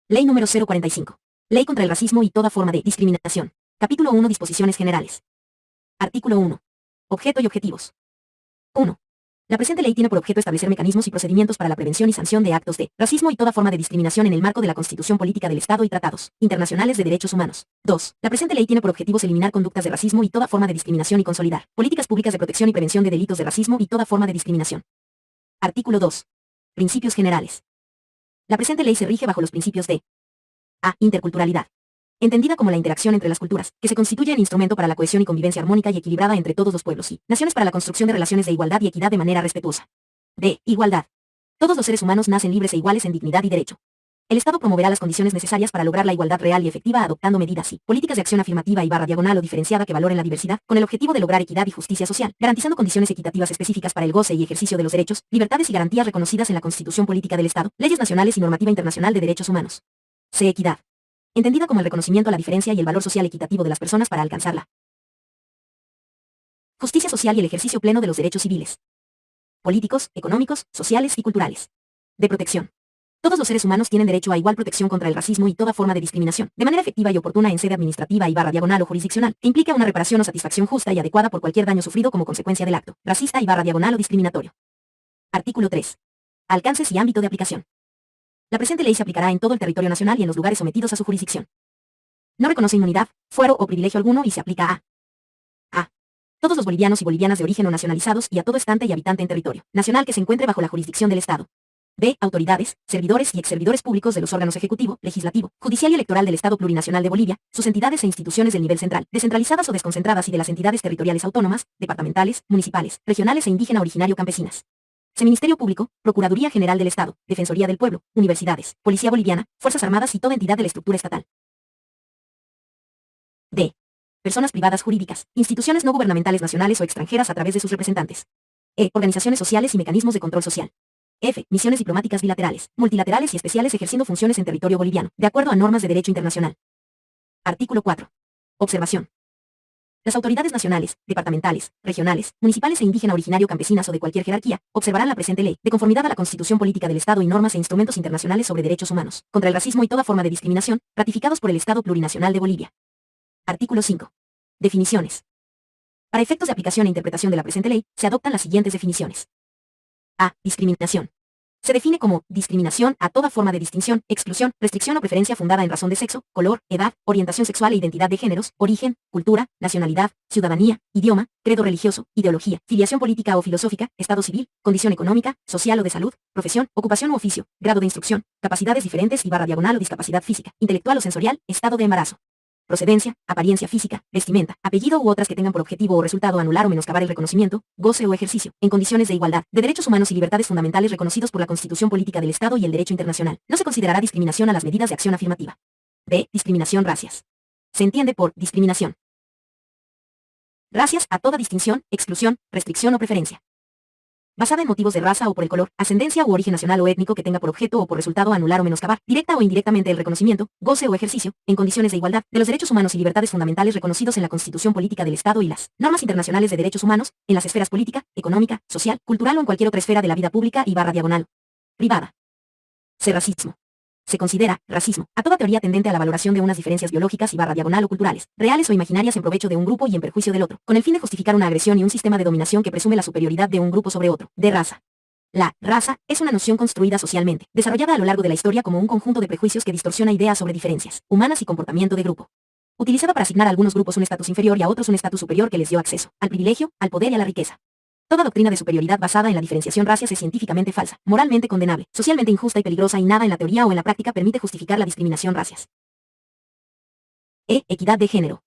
Ley número 045. Ley contra el racismo y toda forma de discriminación. Capítulo 1. Disposiciones generales. Artículo 1. Objeto y objetivos. 1. La presente ley tiene por objeto establecer mecanismos y procedimientos para la prevención y sanción de actos de racismo y toda forma de discriminación en el marco de la Constitución Política del Estado y tratados internacionales de derechos humanos. 2. La presente ley tiene por objetivos eliminar conductas de racismo y toda forma de discriminación y consolidar políticas públicas de protección y prevención de delitos de racismo y toda forma de discriminación. Artículo 2. Principios generales. La presente ley se rige bajo los principios de A. Interculturalidad. Entendida como la interacción entre las culturas, que se constituye el instrumento para la cohesión y convivencia armónica y equilibrada entre todos los pueblos y naciones para la construcción de relaciones de igualdad y equidad de manera respetuosa. B. Igualdad. Todos los seres humanos nacen libres e iguales en dignidad y derecho. El Estado promoverá las condiciones necesarias para lograr la igualdad real y efectiva adoptando medidas y políticas de acción afirmativa y /diagonal o diferenciada que valoren la diversidad, con el objetivo de lograr equidad y justicia social, garantizando condiciones equitativas específicas para el goce y ejercicio de los derechos, libertades y garantías reconocidas en la Constitución Política del Estado, leyes nacionales y normativa internacional de derechos humanos. C. Equidad. Entendida como el reconocimiento a la diferencia y el valor social equitativo de las personas para alcanzarla. Justicia social y el ejercicio pleno de los derechos civiles, políticos, económicos, sociales y culturales. De protección. Todos los seres humanos tienen derecho a igual protección contra el racismo y toda forma de discriminación, de manera efectiva y oportuna en sede administrativa y /diagonal o jurisdiccional, que implique una reparación o satisfacción justa y adecuada por cualquier daño sufrido como consecuencia del acto racista y /diagonal o discriminatorio. Artículo 3. Alcances y ámbito de aplicación. La presente ley se aplicará en todo el territorio nacional y en los lugares sometidos a su jurisdicción. No reconoce inmunidad, fuero o privilegio alguno y se aplica a todos los bolivianos y bolivianas de origen o nacionalizados y a todo estante y habitante en territorio nacional que se encuentre bajo la jurisdicción del Estado. B. Autoridades, servidores y exservidores públicos de los órganos ejecutivo, legislativo, judicial y electoral del Estado Plurinacional de Bolivia, sus entidades e instituciones del nivel central, descentralizadas o desconcentradas y de las entidades territoriales autónomas, departamentales, municipales, regionales e indígena originario campesinas. Ministerio Público, Procuraduría General del Estado, Defensoría del Pueblo, universidades, Policía Boliviana, Fuerzas Armadas y toda entidad de la estructura estatal. D. Personas privadas jurídicas, instituciones no gubernamentales nacionales o extranjeras a través de sus representantes. E. Organizaciones sociales y mecanismos de control social. F. Misiones diplomáticas bilaterales, multilaterales y especiales ejerciendo funciones en territorio boliviano, de acuerdo a normas de derecho internacional. Artículo 4. Observación. Las autoridades nacionales, departamentales, regionales, municipales e indígena originario campesinas o de cualquier jerarquía, observarán la presente ley, de conformidad a la Constitución Política del Estado y normas e instrumentos internacionales sobre derechos humanos, contra el racismo y toda forma de discriminación, ratificados por el Estado Plurinacional de Bolivia. Artículo 5. Definiciones. Para efectos de aplicación e interpretación de la presente ley, se adoptan las siguientes definiciones. A. Discriminación. Se define como discriminación a toda forma de distinción, exclusión, restricción o preferencia fundada en razón de sexo, color, edad, orientación sexual e identidad de géneros, origen, cultura, nacionalidad, ciudadanía, idioma, credo religioso, ideología, filiación política o filosófica, estado civil, condición económica, social o de salud, profesión, ocupación u oficio, grado de instrucción, capacidades diferentes y /diagonal o discapacidad física, intelectual o sensorial, estado de embarazo. Procedencia, apariencia física, vestimenta, apellido u otras que tengan por objetivo o resultado anular o menoscabar el reconocimiento, goce o ejercicio, en condiciones de igualdad, de derechos humanos y libertades fundamentales reconocidos por la Constitución Política del Estado y el derecho internacional. No se considerará discriminación a las medidas de acción afirmativa. B. Discriminación racias. Se entiende por discriminación racias a toda distinción, exclusión, restricción o preferencia basada en motivos de raza o por el color, ascendencia u origen nacional o étnico que tenga por objeto o por resultado anular o menoscabar, directa o indirectamente el reconocimiento, goce o ejercicio, en condiciones de igualdad, de los derechos humanos y libertades fundamentales reconocidos en la Constitución Política del Estado y las normas internacionales de derechos humanos, en las esferas política, económica, social, cultural o en cualquier otra esfera de la vida pública y /diagonal privada. C. Racismo. Se considera racismo a toda teoría tendente a la valoración de unas diferencias biológicas y /diagonal o culturales, reales o imaginarias en provecho de un grupo y en perjuicio del otro, con el fin de justificar una agresión y un sistema de dominación que presume la superioridad de un grupo sobre otro. De raza. La raza es una noción construida socialmente, desarrollada a lo largo de la historia como un conjunto de prejuicios que distorsiona ideas sobre diferencias humanas y comportamiento de grupo. Utilizada para asignar a algunos grupos un estatus inferior y a otros un estatus superior que les dio acceso al privilegio, al poder y a la riqueza. Toda doctrina de superioridad basada en la diferenciación racias es científicamente falsa, moralmente condenable, socialmente injusta y peligrosa y nada en la teoría o en la práctica permite justificar la discriminación racias. E. Equidad de género.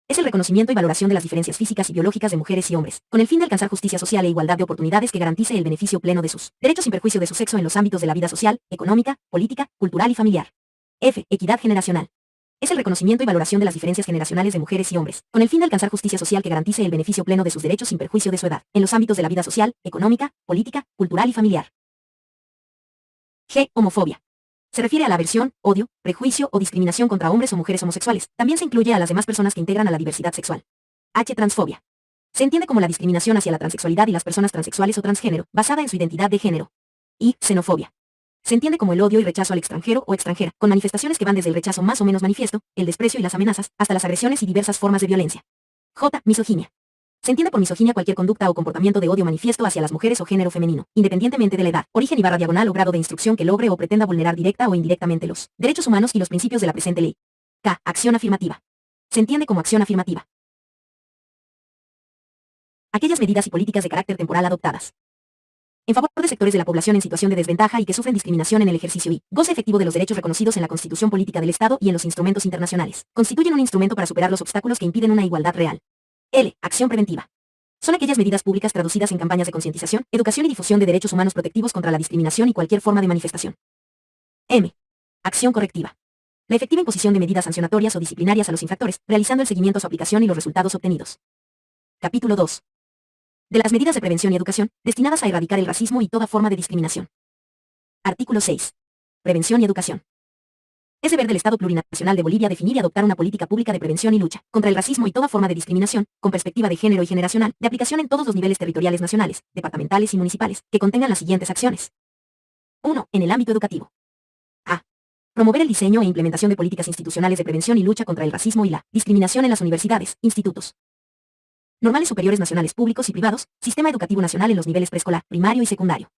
Es el reconocimiento y valoración de las diferencias físicas y biológicas de mujeres y hombres, con el fin de alcanzar justicia social e igualdad de oportunidades que garantice el beneficio pleno de sus derechos sin perjuicio de su sexo en los ámbitos de la vida social, económica, política, cultural y familiar. F. Equidad generacional. Es el reconocimiento y valoración de las diferencias generacionales de mujeres y hombres, con el fin de alcanzar justicia social que garantice el beneficio pleno de sus derechos sin perjuicio de su edad, en los ámbitos de la vida social, económica, política, cultural y familiar. G. Homofobia. Se refiere a la aversión, odio, prejuicio o discriminación contra hombres o mujeres homosexuales. También se incluye a las demás personas que integran a la diversidad sexual. H. Transfobia. Se entiende como la discriminación hacia la transexualidad y las personas transexuales o transgénero, basada en su identidad de género. Y. Xenofobia. Se entiende como el odio y rechazo al extranjero o extranjera, con manifestaciones que van desde el rechazo más o menos manifiesto, el desprecio y las amenazas, hasta las agresiones y diversas formas de violencia. J. Misoginia. Se entiende por misoginia cualquier conducta o comportamiento de odio manifiesto hacia las mujeres o género femenino, independientemente de la edad, origen y barra diagonal o grado de instrucción que logre o pretenda vulnerar directa o indirectamente los derechos humanos y los principios de la presente ley. K. Acción afirmativa. Se entiende como acción afirmativa aquellas medidas y políticas de carácter temporal adoptadas en favor de sectores de la población en situación de desventaja y que sufren discriminación en el ejercicio y goce efectivo de los derechos reconocidos en la Constitución Política del Estado y en los instrumentos internacionales. Constituyen un instrumento para superar los obstáculos que impiden una igualdad real. L. Acción preventiva. Son aquellas medidas públicas traducidas en campañas de concientización, educación y difusión de derechos humanos protectivos contra la discriminación y cualquier forma de manifestación. M. Acción correctiva. La efectiva imposición de medidas sancionatorias o disciplinarias a los infractores, realizando el seguimiento a su aplicación y los resultados obtenidos. Capítulo 2. De las medidas de prevención y educación, destinadas a erradicar el racismo y toda forma de discriminación. Artículo 6. Prevención y educación. Es deber del Estado Plurinacional de Bolivia definir y adoptar una política pública de prevención y lucha contra el racismo y toda forma de discriminación, con perspectiva de género y generacional, de aplicación en todos los niveles territoriales nacionales, departamentales y municipales, que contengan las siguientes acciones. 1. En el ámbito educativo. A. Promover el diseño e implementación de políticas institucionales de prevención y lucha contra el racismo y la discriminación en las universidades, institutos normales superiores nacionales públicos y privados, sistema educativo nacional en los niveles preescolar, primario y secundario.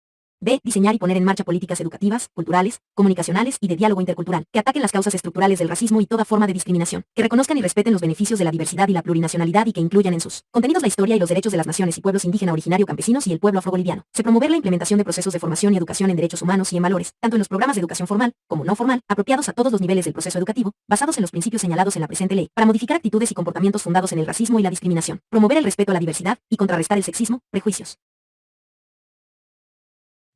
B. Diseñar y poner en marcha políticas educativas, culturales, comunicacionales y de diálogo intercultural, que ataquen las causas estructurales del racismo y toda forma de discriminación, que reconozcan y respeten los beneficios de la diversidad y la plurinacionalidad y que incluyan en sus contenidos la historia y los derechos de las naciones y pueblos indígena originario campesinos y el pueblo afroboliviano. Se promover la implementación de procesos de formación y educación en derechos humanos y en valores, tanto en los programas de educación formal, como no formal, apropiados a todos los niveles del proceso educativo, basados en los principios señalados en la presente ley, para modificar actitudes y comportamientos fundados en el racismo y la discriminación. Promover el respeto a la diversidad y contrarrestar el sexismo, prejuicios,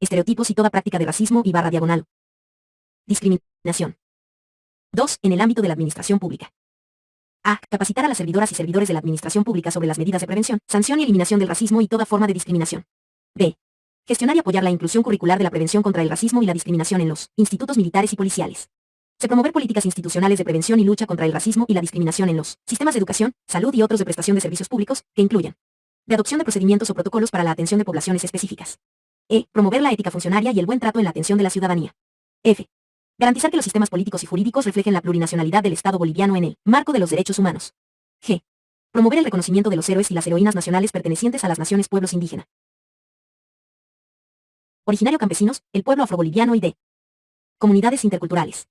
estereotipos y toda práctica de racismo y barra diagonal. Discriminación. 2. En el ámbito de la administración pública. A. Capacitar a las servidoras y servidores de la administración pública sobre las medidas de prevención, sanción y eliminación del racismo y toda forma de discriminación. B. Gestionar y apoyar la inclusión curricular de la prevención contra el racismo y la discriminación en los institutos militares y policiales. Se promover políticas institucionales de prevención y lucha contra el racismo y la discriminación en los sistemas de educación, salud y otros de prestación de servicios públicos, que incluyan de adopción de procedimientos o protocolos para la atención de poblaciones específicas. E. Promover la ética funcionaria y el buen trato en la atención de la ciudadanía. F. Garantizar que los sistemas políticos y jurídicos reflejen la plurinacionalidad del Estado boliviano en el marco de los derechos humanos. G. Promover el reconocimiento de los héroes y las heroínas nacionales pertenecientes a las naciones pueblos indígena, originario campesinos, el pueblo afroboliviano y de comunidades interculturales.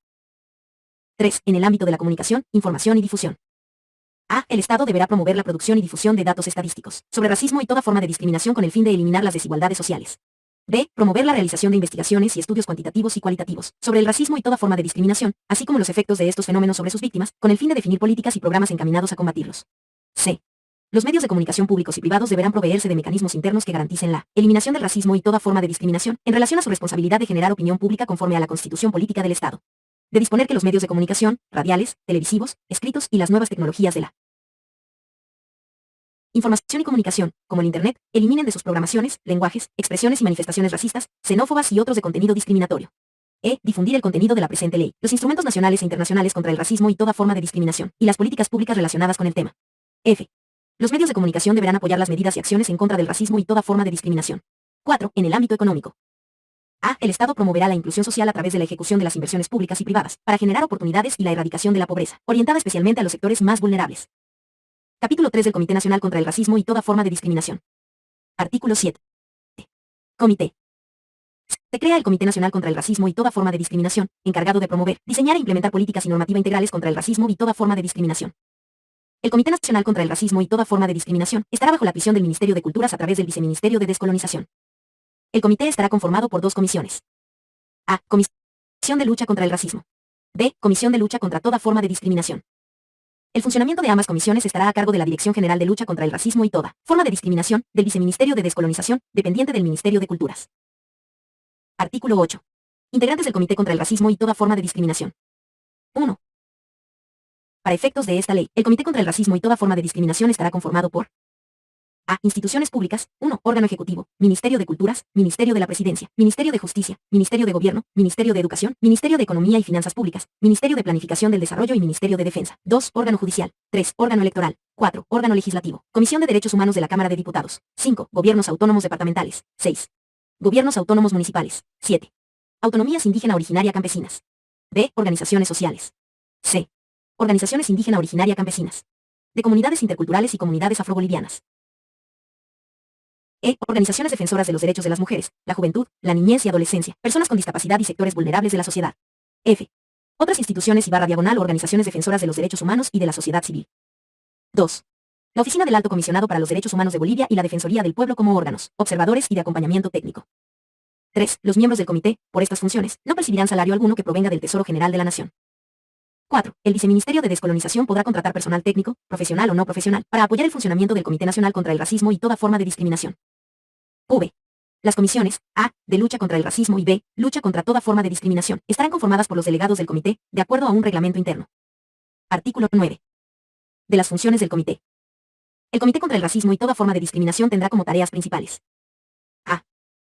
3. En el ámbito de la comunicación, información y difusión. A. El Estado deberá promover la producción y difusión de datos estadísticos sobre racismo y toda forma de discriminación con el fin de eliminar las desigualdades sociales. B. Promover la realización de investigaciones y estudios cuantitativos y cualitativos sobre el racismo y toda forma de discriminación, así como los efectos de estos fenómenos sobre sus víctimas, con el fin de definir políticas y programas encaminados a combatirlos. C. Los medios de comunicación públicos y privados deberán proveerse de mecanismos internos que garanticen la eliminación del racismo y toda forma de discriminación, en relación a su responsabilidad de generar opinión pública conforme a la Constitución Política del Estado. De disponer que los medios de comunicación, radiales, televisivos, escritos y las nuevas tecnologías de la información y comunicación, como el Internet, eliminen de sus programaciones, lenguajes, expresiones y manifestaciones racistas, xenófobas y otros de contenido discriminatorio. E. Difundir el contenido de la presente ley, los instrumentos nacionales e internacionales contra el racismo y toda forma de discriminación, y las políticas públicas relacionadas con el tema. F. Los medios de comunicación deberán apoyar las medidas y acciones en contra del racismo y toda forma de discriminación. 4. En el ámbito económico. A. El Estado promoverá la inclusión social a través de la ejecución de las inversiones públicas y privadas, para generar oportunidades y la erradicación de la pobreza, orientada especialmente a los sectores más vulnerables. Capítulo 3 del Comité Nacional contra el Racismo y toda forma de discriminación. Artículo 7. Comité. Se crea el Comité Nacional contra el Racismo y toda forma de discriminación, encargado de promover, diseñar e implementar políticas y normativa integrales contra el racismo y toda forma de discriminación. El Comité Nacional contra el Racismo y toda forma de discriminación estará bajo la prisión del Ministerio de Culturas a través del Viceministerio de Descolonización. El comité estará conformado por dos comisiones. A. Comisión de lucha contra el racismo. B. Comisión de lucha contra toda forma de discriminación. El funcionamiento de ambas comisiones estará a cargo de la Dirección General de Lucha contra el Racismo y toda forma de discriminación, del Viceministerio de Descolonización, dependiente del Ministerio de Culturas. Artículo 8. Integrantes del Comité contra el Racismo y toda forma de discriminación. 1. Para efectos de esta ley, el Comité contra el Racismo y toda forma de discriminación estará conformado por A. Instituciones públicas. 1. Órgano ejecutivo. Ministerio de Culturas, Ministerio de la Presidencia, Ministerio de Justicia, Ministerio de Gobierno, Ministerio de Educación, Ministerio de Economía y Finanzas Públicas, Ministerio de Planificación del Desarrollo y Ministerio de Defensa. 2. Órgano judicial. 3. Órgano electoral. 4. Órgano legislativo. Comisión de Derechos Humanos de la Cámara de Diputados. 5. Gobiernos autónomos departamentales. 6. Gobiernos autónomos municipales. 7. Autonomías indígena originaria campesinas. B. Organizaciones sociales. C. Organizaciones indígena originaria campesinas. De comunidades interculturales y comunidades afrobolivianas. E. Organizaciones defensoras de los derechos de las mujeres, la juventud, la niñez y adolescencia, personas con discapacidad y sectores vulnerables de la sociedad. F. Otras instituciones y / organizaciones defensoras de los derechos humanos y de la sociedad civil. 2. La Oficina del Alto Comisionado para los Derechos Humanos de Bolivia y la Defensoría del Pueblo como órganos, observadores y de acompañamiento técnico. 3. Los miembros del comité, por estas funciones, no percibirán salario alguno que provenga del Tesoro General de la Nación. 4. El Viceministerio de Descolonización podrá contratar personal técnico, profesional o no profesional, para apoyar el funcionamiento del Comité Nacional contra el Racismo y toda forma de discriminación. V. Las comisiones, A, de lucha contra el racismo y B, lucha contra toda forma de discriminación, estarán conformadas por los delegados del comité, de acuerdo a un reglamento interno. Artículo 9. De las funciones del comité. El Comité contra el Racismo y toda forma de discriminación tendrá como tareas principales: A.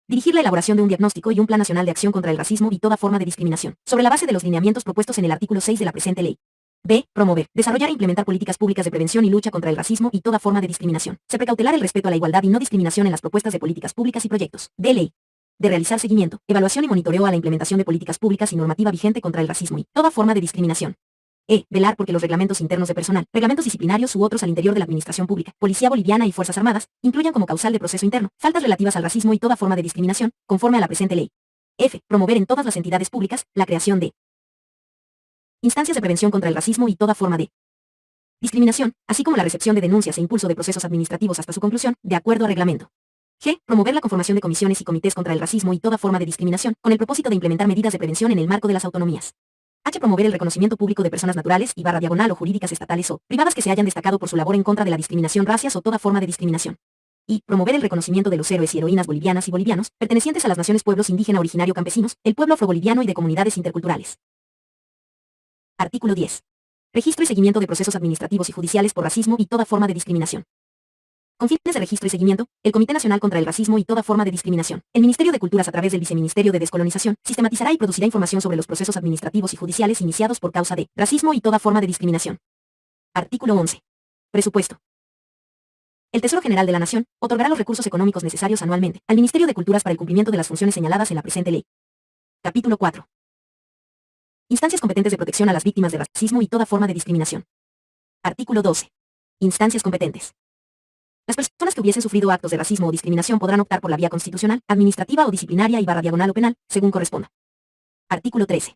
Dirigir la elaboración de un diagnóstico y un plan nacional de acción contra el racismo y toda forma de discriminación, sobre la base de los lineamientos propuestos en el artículo 6 de la presente ley. B. Promover, desarrollar e implementar políticas públicas de prevención y lucha contra el racismo y toda forma de discriminación. Se precautelar el respeto a la igualdad y no discriminación en las propuestas de políticas públicas y proyectos de ley. De realizar seguimiento, evaluación y monitoreo a la implementación de políticas públicas y normativa vigente contra el racismo y toda forma de discriminación. E. Velar porque los reglamentos internos de personal, reglamentos disciplinarios u otros al interior de la administración pública, Policía Boliviana y Fuerzas Armadas, incluyan como causal de proceso interno faltas relativas al racismo y toda forma de discriminación, conforme a la presente ley. F. Promover en todas las entidades públicas la creación de instancias de prevención contra el racismo y toda forma de discriminación, así como la recepción de denuncias e impulso de procesos administrativos hasta su conclusión, de acuerdo a reglamento. G. Promover la conformación de comisiones y comités contra el racismo y toda forma de discriminación, con el propósito de implementar medidas de prevención en el marco de las autonomías. H. Promover el reconocimiento público de personas naturales y / o jurídicas estatales o privadas que se hayan destacado por su labor en contra de la discriminación racias o toda forma de discriminación. Y promover el reconocimiento de los héroes y heroínas bolivianas y bolivianos, pertenecientes a las naciones pueblos indígena originario campesinos, el pueblo afroboliviano y de comunidades interculturales. Artículo 10. Registro y seguimiento de procesos administrativos y judiciales por racismo y toda forma de discriminación. Con fines de registro y seguimiento, el Comité Nacional contra el Racismo y toda forma de discriminación, el Ministerio de Culturas a través del Viceministerio de Descolonización, sistematizará y producirá información sobre los procesos administrativos y judiciales iniciados por causa de racismo y toda forma de discriminación. Artículo 11. Presupuesto. El Tesoro General de la Nación otorgará los recursos económicos necesarios anualmente al Ministerio de Culturas para el cumplimiento de las funciones señaladas en la presente ley. Capítulo 4. Instancias competentes de protección a las víctimas de racismo y toda forma de discriminación. Artículo 12. Instancias competentes. Las personas que hubiesen sufrido actos de racismo o discriminación podrán optar por la vía constitucional, administrativa o disciplinaria y / o penal, según corresponda. Artículo 13.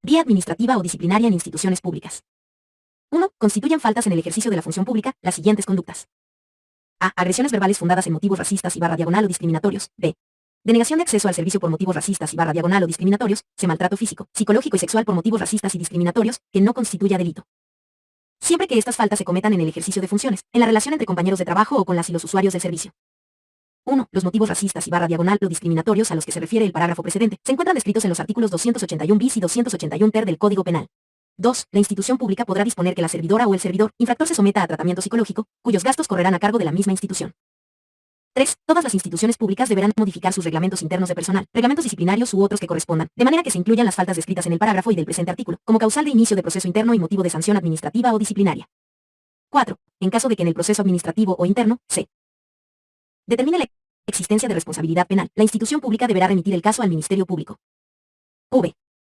Vía administrativa o disciplinaria en instituciones públicas. 1. Constituyen faltas en el ejercicio de la función pública las siguientes conductas. A. Agresiones verbales fundadas en motivos racistas y / o discriminatorios. B. Denegación de acceso al servicio por motivos racistas y / o discriminatorios. C. Maltrato físico, psicológico y sexual por motivos racistas y discriminatorios, que no constituya delito. Siempre que estas faltas se cometan en el ejercicio de funciones, en la relación entre compañeros de trabajo o con las y los usuarios del servicio. 1. Los motivos racistas y / o discriminatorios a los que se refiere el parágrafo precedente se encuentran descritos en los artículos 281 bis y 281 ter del Código Penal. 2. La institución pública podrá disponer que la servidora o el servidor infractor se someta a tratamiento psicológico, cuyos gastos correrán a cargo de la misma institución. 3. Todas las instituciones públicas deberán modificar sus reglamentos internos de personal, reglamentos disciplinarios u otros que correspondan, de manera que se incluyan las faltas descritas en el parágrafo y del presente artículo, como causal de inicio de proceso interno y motivo de sanción administrativa o disciplinaria. 4. En caso de que en el proceso administrativo o interno, se determine la existencia de responsabilidad penal, la institución pública deberá remitir el caso al Ministerio Público. V.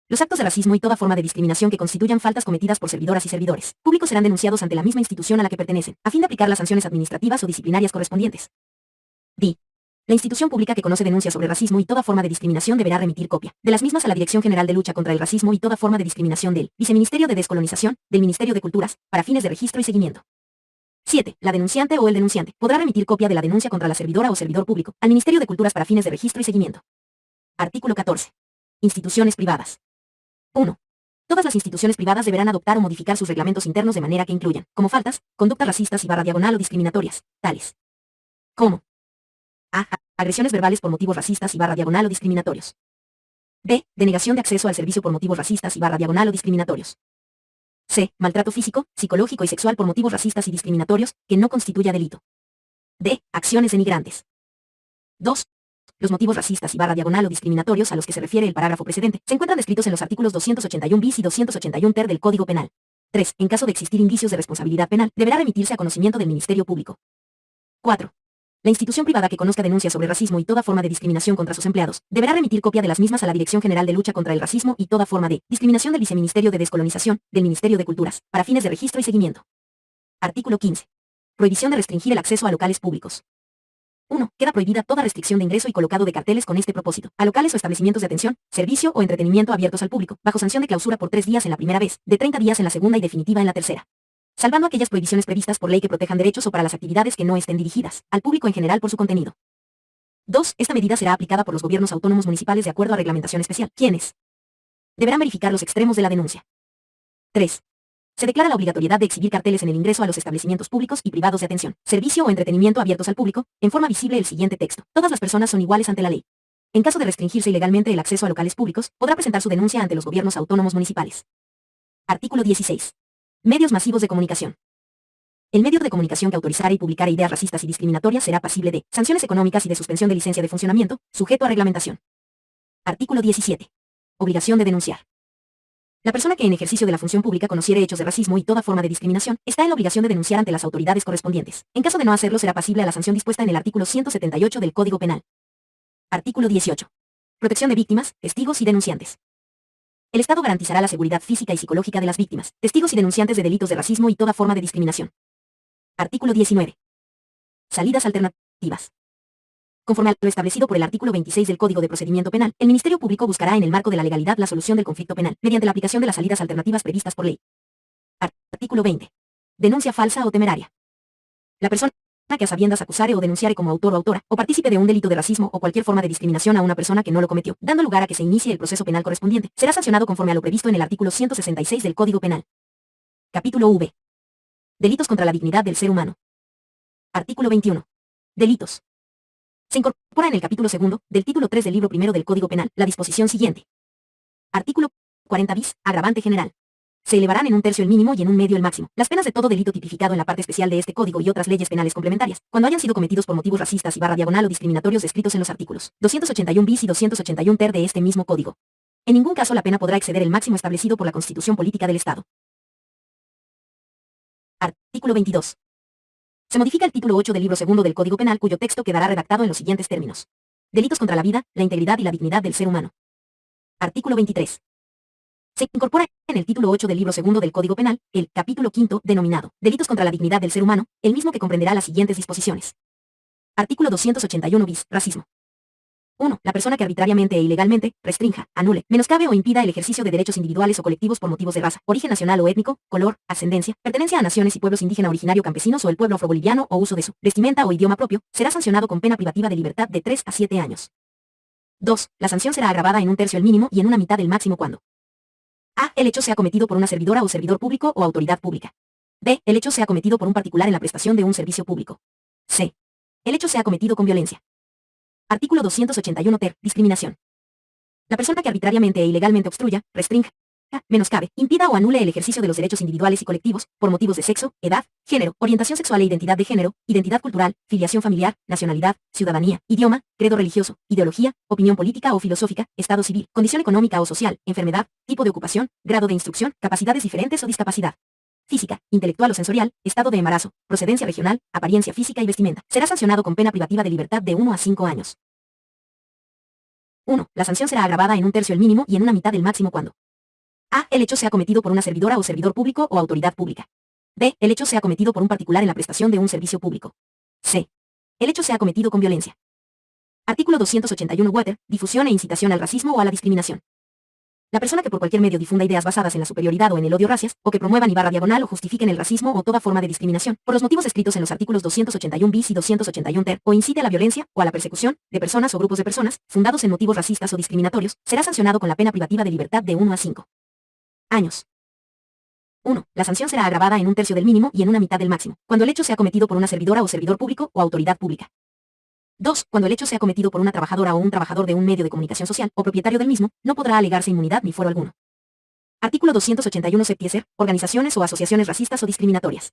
Los actos de racismo y toda forma de discriminación que constituyan faltas cometidas por servidoras y servidores públicos serán denunciados ante la misma institución a la que pertenecen, a fin de aplicar las sanciones administrativas o disciplinarias correspondientes. D. La institución pública que conoce denuncias sobre racismo y toda forma de discriminación deberá remitir copia de las mismas a la Dirección General de Lucha contra el Racismo y toda forma de discriminación del Viceministerio de Descolonización, del Ministerio de Culturas, para fines de registro y seguimiento. 7. La denunciante o el denunciante podrá remitir copia de la denuncia contra la servidora o servidor público al Ministerio de Culturas para fines de registro y seguimiento. Artículo 14. Instituciones privadas. 1. Todas las instituciones privadas deberán adoptar o modificar sus reglamentos internos de manera que incluyan, como faltas, conductas racistas y / o discriminatorias, tales como A. Agresiones verbales por motivos racistas y / o discriminatorios. B. Denegación de acceso al servicio por motivos racistas y / o discriminatorios. C. Maltrato físico, psicológico y sexual por motivos racistas y discriminatorios, que no constituya delito. D. Acciones denigrantes. 2. Los motivos racistas y / o discriminatorios a los que se refiere el parágrafo precedente se encuentran descritos en los artículos 281 bis y 281 ter del Código Penal. 3. En caso de existir indicios de responsabilidad penal, deberá remitirse a conocimiento del Ministerio Público. 4. La institución privada que conozca denuncias sobre racismo y toda forma de discriminación contra sus empleados, deberá remitir copia de las mismas a la Dirección General de Lucha contra el Racismo y toda forma de discriminación del Viceministerio de Descolonización, del Ministerio de Culturas, para fines de registro y seguimiento. Artículo 15. Prohibición de restringir el acceso a locales públicos. 1. Queda prohibida toda restricción de ingreso y colocado de carteles con este propósito, a locales o establecimientos de atención, servicio o entretenimiento abiertos al público, bajo sanción de clausura por 3 días en la primera vez, de 30 días en la segunda y definitiva en la tercera. Salvando aquellas prohibiciones previstas por ley que protejan derechos o para las actividades que no estén dirigidas al público en general por su contenido. 2. Esta medida será aplicada por los gobiernos autónomos municipales de acuerdo a reglamentación especial, quienes deberán verificar los extremos de la denuncia. 3. Se declara la obligatoriedad de exhibir carteles en el ingreso a los establecimientos públicos y privados de atención, servicio o entretenimiento abiertos al público, en forma visible el siguiente texto. Todas las personas son iguales ante la ley. En caso de restringirse ilegalmente el acceso a locales públicos, podrá presentar su denuncia ante los gobiernos autónomos municipales. Artículo 16. Medios masivos de comunicación. El medio de comunicación que autorizara y publicara ideas racistas y discriminatorias será pasible de sanciones económicas y de suspensión de licencia de funcionamiento, sujeto a reglamentación. Artículo 17. Obligación de denunciar. La persona que en ejercicio de la función pública conociere hechos de racismo y toda forma de discriminación, está en la obligación de denunciar ante las autoridades correspondientes. En caso de no hacerlo, será pasible a la sanción dispuesta en el artículo 178 del Código Penal. Artículo 18. Protección de víctimas, testigos y denunciantes. El Estado garantizará la seguridad física y psicológica de las víctimas, testigos y denunciantes de delitos de racismo y toda forma de discriminación. Artículo 19. Salidas alternativas. Conforme a lo establecido por el artículo 26 del Código de Procedimiento Penal, el Ministerio Público buscará en el marco de la legalidad la solución del conflicto penal, mediante la aplicación de las salidas alternativas previstas por ley. Artículo 20. Denuncia falsa o temeraria. La persona que a sabiendas acusare o denunciare como autor o autora, o partícipe de un delito de racismo o cualquier forma de discriminación a una persona que no lo cometió, dando lugar a que se inicie el proceso penal correspondiente, será sancionado conforme a lo previsto en el artículo 166 del Código Penal. Capítulo V. Delitos contra la dignidad del ser humano. Artículo 21. Delitos. Se incorpora en el capítulo 2 del título 3 del libro 1 del Código Penal la disposición siguiente. Artículo 40 bis, agravante general. Se elevarán en 1/3 el mínimo y en 1/2 el máximo las penas de todo delito tipificado en la parte especial de este código y otras leyes penales complementarias, cuando hayan sido cometidos por motivos racistas y /diagonal o discriminatorios descritos en los artículos 281 bis y 281 ter de este mismo código. En ningún caso la pena podrá exceder el máximo establecido por la Constitución Política del Estado. Artículo 22. Se modifica el título 8 del libro 2 del Código Penal cuyo texto quedará redactado en los siguientes términos. Delitos contra la vida, la integridad y la dignidad del ser humano. Artículo 23. Se incorpora en el título 8 del libro 2 del Código Penal, el capítulo 5 denominado Delitos contra la dignidad del ser humano, el mismo que comprenderá las siguientes disposiciones. Artículo 281 bis, racismo. 1. La persona que arbitrariamente e ilegalmente restrinja, anule, menoscabe o impida el ejercicio de derechos individuales o colectivos por motivos de raza, origen nacional o étnico, color, ascendencia, pertenencia a naciones y pueblos indígena originario campesinos o el pueblo afroboliviano o uso de su vestimenta o idioma propio, será sancionado con pena privativa de libertad de 3 a 7 años. 2. La sanción será agravada en 1/3 el mínimo y en 1/2 el máximo cuando a. El hecho sea cometido por una servidora o servidor público o autoridad pública. b. El hecho sea cometido por un particular en la prestación de un servicio público. c. El hecho sea cometido con violencia. Artículo 281 ter. Discriminación. La persona que arbitrariamente e ilegalmente obstruya, restrinja, menoscabe, impida o anule el ejercicio de los derechos individuales y colectivos, por motivos de sexo, edad, género, orientación sexual e identidad de género, identidad cultural, filiación familiar, nacionalidad, ciudadanía, idioma, credo religioso, ideología, opinión política o filosófica, estado civil, condición económica o social, enfermedad, tipo de ocupación, grado de instrucción, capacidades diferentes o discapacidad física, intelectual o sensorial, estado de embarazo, procedencia regional, apariencia física y vestimenta. Será sancionado con pena privativa de libertad de 1 a 5 años. 1. La sanción será agravada en 1/3 el mínimo y en 1/2 el máximo cuando a. El hecho sea cometido por una servidora o servidor público o autoridad pública. b. El hecho sea cometido por un particular en la prestación de un servicio público. c. El hecho sea cometido con violencia. Artículo 281 water. Difusión e incitación al racismo o a la discriminación. La persona que por cualquier medio difunda ideas basadas en la superioridad o en el odio racias, o que promuevan y /diagonal o justifiquen el racismo o toda forma de discriminación, por los motivos escritos en los artículos 281 bis y 281 ter, o incite a la violencia, o a la persecución, de personas o grupos de personas, fundados en motivos racistas o discriminatorios, será sancionado con la pena privativa de libertad de 1 a 5 años. 1. La sanción será agravada en 1/3 del mínimo y en 1/2 del máximo, cuando el hecho sea cometido por una servidora o servidor público o autoridad pública. 2. Cuando el hecho sea cometido por una trabajadora o un trabajador de un medio de comunicación social o propietario del mismo, no podrá alegarse inmunidad ni fuero alguno. Artículo 281 septieser. Organizaciones o asociaciones racistas o discriminatorias.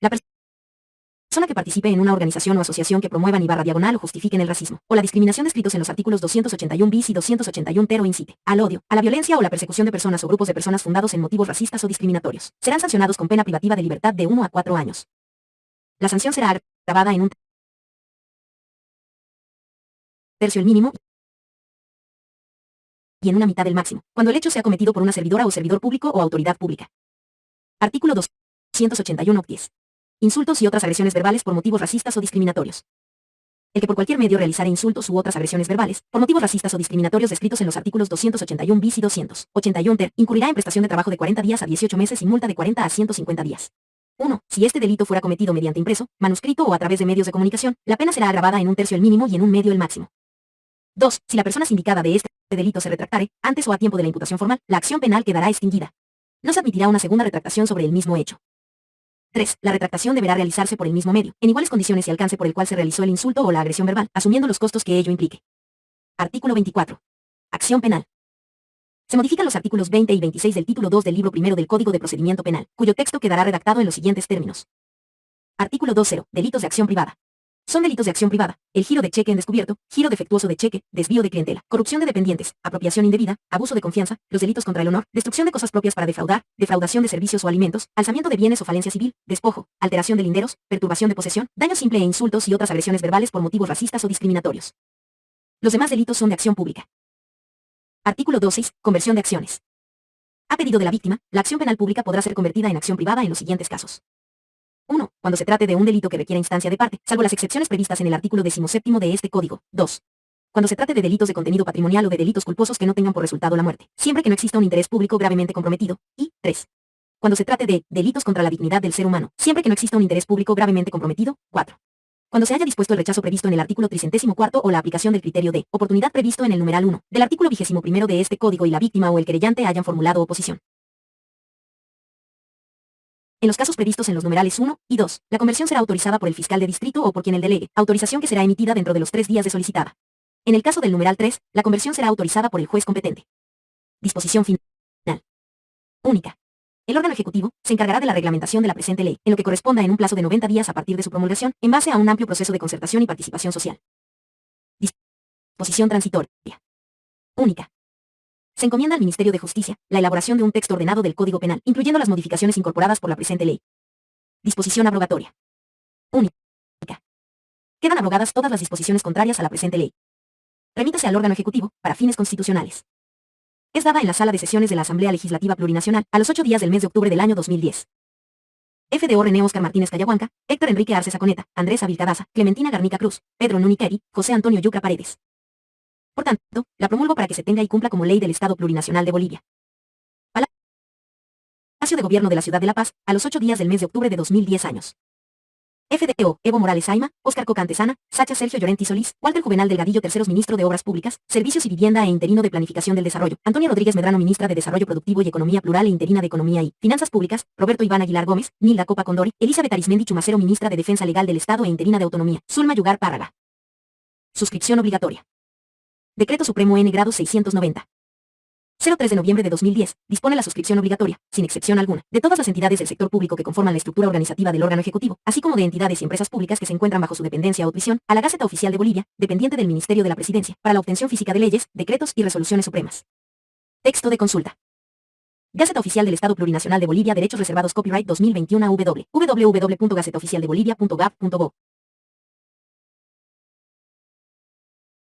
La persona que participe en una organización o asociación que promuevan y /diagonal o justifiquen el racismo o la discriminación descritos en los artículos 281 bis y 281 ter o incite al odio, a la violencia o la persecución de personas o grupos de personas fundados en motivos racistas o discriminatorios, serán sancionados con pena privativa de libertad de 1 a 4 años. La sanción será agravada en 1/3 tercio el mínimo y en una mitad el máximo, cuando el hecho sea cometido por una servidora o servidor público o autoridad pública. Artículo 281-10. Insultos y otras agresiones verbales por motivos racistas o discriminatorios. El que por cualquier medio realizare insultos u otras agresiones verbales, por motivos racistas o discriminatorios descritos en los artículos 281 bis y 281 ter, incurrirá en prestación de trabajo de 40 días a 18 meses y multa de 40 a 150 días. 1. Si este delito fuera cometido mediante impreso, manuscrito o a través de medios de comunicación, la pena será agravada en un tercio el mínimo y en un medio el máximo. 2. Si la persona sindicada de este delito se retractare, antes o a tiempo de la imputación formal, la acción penal quedará extinguida. No se admitirá una segunda retractación sobre el mismo hecho. 3. La retractación deberá realizarse por el mismo medio, en iguales condiciones y alcance por el cual se realizó el insulto o la agresión verbal, asumiendo los costos que ello implique. Artículo 24. Acción penal. Se modifican los artículos 20 y 26 del título 2 del libro primero del Código de Procedimiento Penal, cuyo texto quedará redactado en los siguientes términos. Artículo 20. Delitos de acción privada. Son delitos de acción privada: el giro de cheque en descubierto, giro defectuoso de cheque, desvío de clientela, corrupción de dependientes, apropiación indebida, abuso de confianza, los delitos contra el honor, destrucción de cosas propias para defraudar, defraudación de servicios o alimentos, alzamiento de bienes o falencia civil, despojo, alteración de linderos, perturbación de posesión, daño simple e insultos y otras agresiones verbales por motivos racistas o discriminatorios. Los demás delitos son de acción pública. Artículo 2.6. Conversión de acciones. A pedido de la víctima, la acción penal pública podrá ser convertida en acción privada en los siguientes casos. 1. Cuando se trate de un delito que requiera instancia de parte, salvo las excepciones previstas en el artículo 17 de este código. 2. Cuando se trate de delitos de contenido patrimonial o de delitos culposos que no tengan por resultado la muerte, siempre que no exista un interés público gravemente comprometido. Y 3. Cuando se trate de delitos contra la dignidad del ser humano, siempre que no exista un interés público gravemente comprometido. 4. Cuando se haya dispuesto el rechazo previsto en el artículo 34 o la aplicación del criterio de oportunidad previsto en el numeral 1 del artículo 21 de este código y la víctima o el querellante hayan formulado oposición. En los casos previstos en los numerales 1 y 2, la conversión será autorizada por el fiscal de distrito o por quien el delegue, autorización que será emitida dentro de los 3 días de solicitada. En el caso del numeral 3, la conversión será autorizada por el juez competente. Disposición final. Única. El órgano ejecutivo se encargará de la reglamentación de la presente ley, en lo que corresponda en un plazo de 90 días a partir de su promulgación, en base a un amplio proceso de concertación y participación social. Disposición transitoria. Única. Se encomienda al Ministerio de Justicia la elaboración de un texto ordenado del Código Penal, incluyendo las modificaciones incorporadas por la presente ley. Disposición abrogatoria. Única. Quedan abrogadas todas las disposiciones contrarias a la presente ley. Remítase al órgano ejecutivo, para fines constitucionales. Es dada en la sala de sesiones de la Asamblea Legislativa Plurinacional, a los 8 días del mes de octubre del año 2010. FDO René Óscar Martínez Callahuanca, Héctor Enrique Arce Saconeta, Andrés Avilcadaza, Clementina Garnica Cruz, Pedro Nuniqueri, José Antonio Yucra Paredes. Por tanto, la promulgo para que se tenga y cumpla como ley del Estado Plurinacional de Bolivia. Palacio de Gobierno de la Ciudad de La Paz, a los 8 días del mes de octubre de 2010 años. FDO, Evo Morales Aima, Óscar Coca Antesana, Sacha Sergio Llorenti Solís, Walter Juvenal Delgadillo terceros Ministro de Obras Públicas, Servicios y Vivienda e interino de Planificación del Desarrollo, Antonio Rodríguez Medrano Ministra de Desarrollo Productivo y Economía Plural e interina de Economía y Finanzas Públicas, Roberto Iván Aguilar Gómez, Nilda Copa Condori, Elizabeth Arismendi Chumacero Ministra de Defensa Legal del Estado e interina de Autonomía, Zulma Yugar Párraga. Suscripción obligatoria. Decreto Supremo N. Grado 690. 03 de noviembre de 2010, dispone la suscripción obligatoria, sin excepción alguna, de todas las entidades del sector público que conforman la estructura organizativa del órgano ejecutivo, así como de entidades y empresas públicas que se encuentran bajo su dependencia o tuición, a la Gaceta Oficial de Bolivia, dependiente del Ministerio de la Presidencia, para la obtención física de leyes, decretos y resoluciones supremas. Texto de consulta. Gaceta Oficial del Estado Plurinacional de Bolivia, Derechos Reservados Copyright 2021 www.gacetaoficialdebolivia.gov.bo